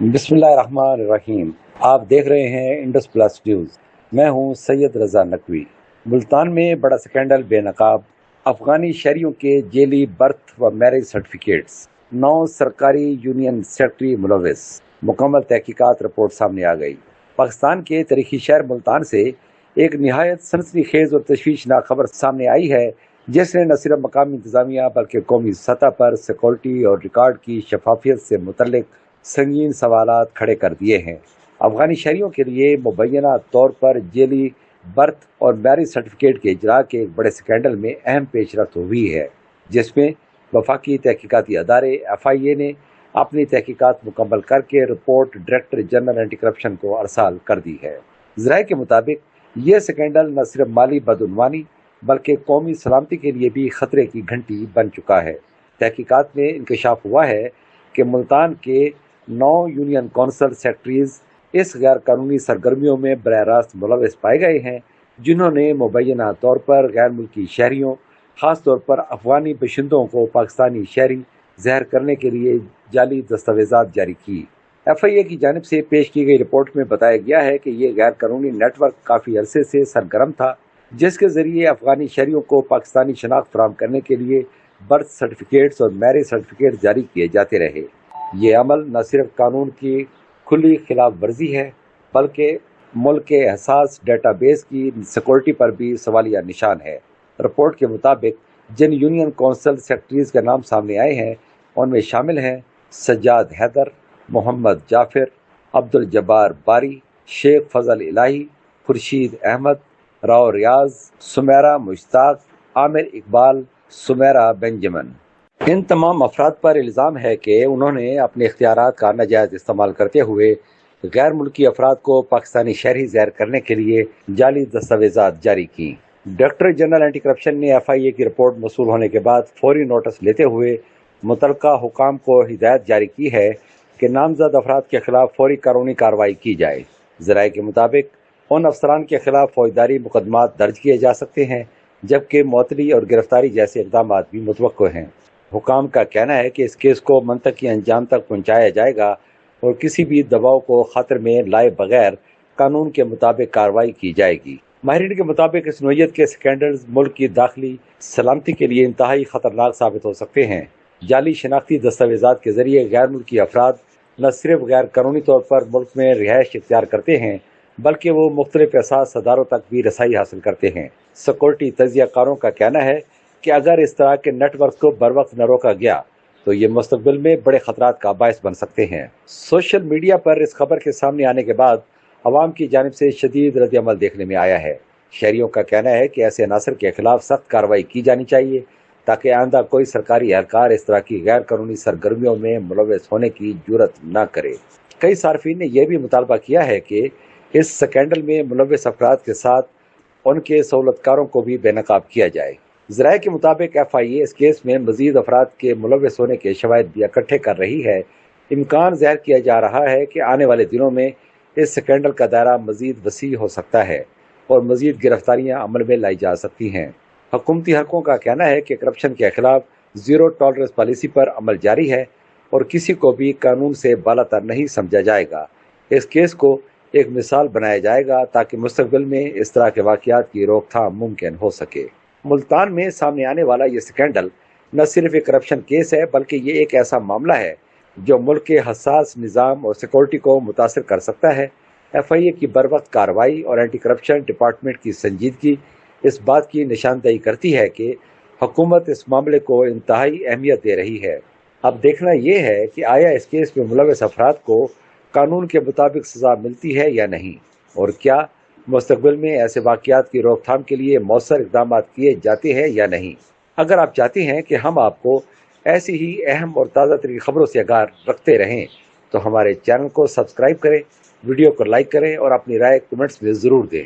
बिस्मिल्लाहिर्रहमानिर्रहीम। आप देख रहे हैं इंडस प्लस न्यूज़। मैं हूं सैयद रजा नकवी। मुल्तान में बड़ा स्कैंडल बेनकाब, अफगानी शहरियों के जेली बर्थ व मैरिज सर्टिफिकेट्स, 9 सरकारी यूनियन सेक्रेटरी मुलविस। मुकम्मल तहकीकात रिपोर्ट सामने आ गई। पाकिस्तान के तारीखी शहर मुल्तान से एक निहायत सनसनीखेज और तशवीशनाक खबर सामने आई है, जिसने न सिर्फ मकामी इंतजामिया बल्कि कौमी सतह पर सिक्योरिटी और रिकॉर्ड की शफाफियत से मुतल्लिक संगीन सवालात खड़े कर दिए हैं। अफगानी शहरियों के लिए मुबैना तौर पर जेली बर्थ और मैरिज सर्टिफिकेट के इजरा के एक बड़े स्कैंडल में अहम पेशरफ्त हुई है, जिसमें वफाकी तहकीकाती अदारे FIA ने अपनी तहकीकात मुकम्मल करके report director general anti corruption को अरसाल कर दी है। ज़राए के मुताबिक ये स्कैंडल न सिर्फ माली बदउनवानी बल्कि कौमी सलामती के लिए भी खतरे की घंटी बन चुका है। तहकीकात में इंकशाफ हुआ है कि मुल्तान के 9 यूनियन कौंसिल सेक्रेटरीज इस गैर कानूनी सरगर्मियों में बराह रास्त मुलविस पाए गए हैं, जिन्होंने मुबैना तौर पर गैर मुल्की शहरियों, खास तौर पर अफगानी बशिंदों को पाकिस्तानी शहरी जहर करने के लिए जाली दस्तावेजात जारी की। FIA की जानिब से पेश की गई रिपोर्ट में बताया गया है कि ये गैर कानूनी नेटवर्क काफ़ी अरसे से सरगर्म था, जिसके जरिए अफगानी शहरियों को पाकिस्तानी शनाख्त फराहम करने के लिए बर्थ सर्टिफिकेट्स और मैरिज सर्टिफिकेट जारी किए जाते रहे। ये अमल न सिर्फ कानून की खुली खिलाफ वर्जी है, बल्कि मुल्क के हसास डेटाबेस की सिक्योरिटी पर भी सवालिया निशान है। रिपोर्ट के मुताबिक जिन यूनियन कौंसिल सेक्रेटरीज के नाम सामने आए हैं, उनमें शामिल हैं सज्जाद हैदर, मोहम्मद जाफिर, अब्दुल जब्बार बारी, शेख फजल इलाही, खुर्शीद अहमद, राव रियाज, सुमेरा मुश्ताक, आमिर इकबाल, सुमेरा बेंजामिन। इन तमाम अफराद पर इल्ज़ाम है कि उन्होंने अपने इख्तियारात का नाजायज़ इस्तेमाल करते हुए गैर मुल्की अफराद को पाकिस्तानी शहरी ज़हर करने के लिए जाली दस्तावेजात जारी की। डायरेक्टर जनरल एंटी करप्शन ने FIA की रिपोर्ट मौसूल होने के बाद फौरी नोटिस लेते हुए मुतलका हुकाम को हिदायत जारी की है कि नामजद अफराद के खिलाफ फौरी कानूनी कार्रवाई की जाए। ज़राए के मुताबिक उन अफसरान के खिलाफ फौजदारी मुकदमात दर्ज किए जा सकते हैं, जबकि मुअत्तली और गिरफ्तारी जैसे इक़दाम भी मुतवक्को हैं। हुकाम का कहना है कि इस केस को मंतकी अंजाम तक पहुंचाया जाएगा और किसी भी दबाव को खतरे में लाए बगैर कानून के मुताबिक कार्रवाई की जाएगी। माहिरीन के मुताबिक इस नोयत के स्कैंडल्स मुल्क की दाखिली सलामती के लिए इंतहाई खतरनाक साबित हो सकते हैं। जाली शनाख्ती दस्तावेजात के जरिए गैर मुल्की अफराद न सिर्फ गैर कानूनी तौर पर मुल्क में रिहाइश इख्तियार करते हैं, बल्कि वो मुख्तलिफ एहसास अदारों तक भी रसाई हासिल करते हैं। सिक्योरिटी तजियाकारों का कहना है कि अगर इस तरह के नेटवर्क को बर वक्त न रोका गया तो ये मुस्तकबिल में बड़े खतरात का बायस बन सकते हैं। सोशल मीडिया पर इस खबर के सामने आने के बाद अवाम की जानिब से शदीद रद्द-ए-अमल देखने में आया है। शहरियों का कहना है कि ऐसे अनासर के खिलाफ सख्त कार्रवाई की जानी चाहिए, ताकि आइंदा कोई सरकारी एहलकार इस तरह की गैर कानूनी सरगर्मियों में मुलव्वस होने की जुर्रत न करे। कई सार्फिन ने यह भी मुतालबा किया है कि इस स्कैंडल में मुलव्वस अफराद के साथ उनके सहूलतकारों को भी बेनकाब किया जाए। ज़राए के मुताबिक FIA इस केस में मजीद अफराद के मुलव्वस होने के शवाहिद भी इकट्ठे कर रही है। इम्कान ज़ाहिर किया जा रहा है कि आने वाले दिनों में इस स्कैंडल का दायरा मजीद वसी हो सकता है और मजीद गिरफ्तारियां अमल में लाई जा सकती हैं। हुकूमती हलकों का कहना है कि करप्शन के खिलाफ ज़ीरो टॉलरेंस पॉलिसी पर अमल जारी है और किसी को भी कानून से बालातर नहीं समझा जाएगा। इस केस को एक मिसाल बनाया जाएगा ताकि मुस्तकबिल में इस तरह के वाक़यात की रोकथाम मुमकिन हो सके। मुल्तान में सामने आने वाला ये स्कैंडल न सिर्फ एक करप्शन केस है, बल्कि ये एक ऐसा मामला है जो मुल्क के हसास निज़ाम और सिक्योरिटी को मुतासर कर सकता है। FIA की बर वक्त कार्रवाई और एंटी करप्शन डिपार्टमेंट की संजीदगी इस बात की निशानदेही करती है कि हुकूमत इस मामले को इंतहाई अहमियत दे रही है। अब देखना ये है कि आया इस केस में मुलव्वस अफराद को कानून के मुताबिक सज़ा मिलती है या नहीं, और क्या मुस्तकबिल में ऐसे वाक़यात की रोकथाम के लिए मौसर इक़दाम किए जाते हैं या नहीं। अगर आप चाहते हैं कि हम आपको ऐसी ही अहम और ताज़ा तरीन खबरों से आगाह रखते रहें, तो हमारे चैनल को सब्सक्राइब करें, वीडियो को लाइक करें और अपनी राय कमेंट्स में ज़रूर दें।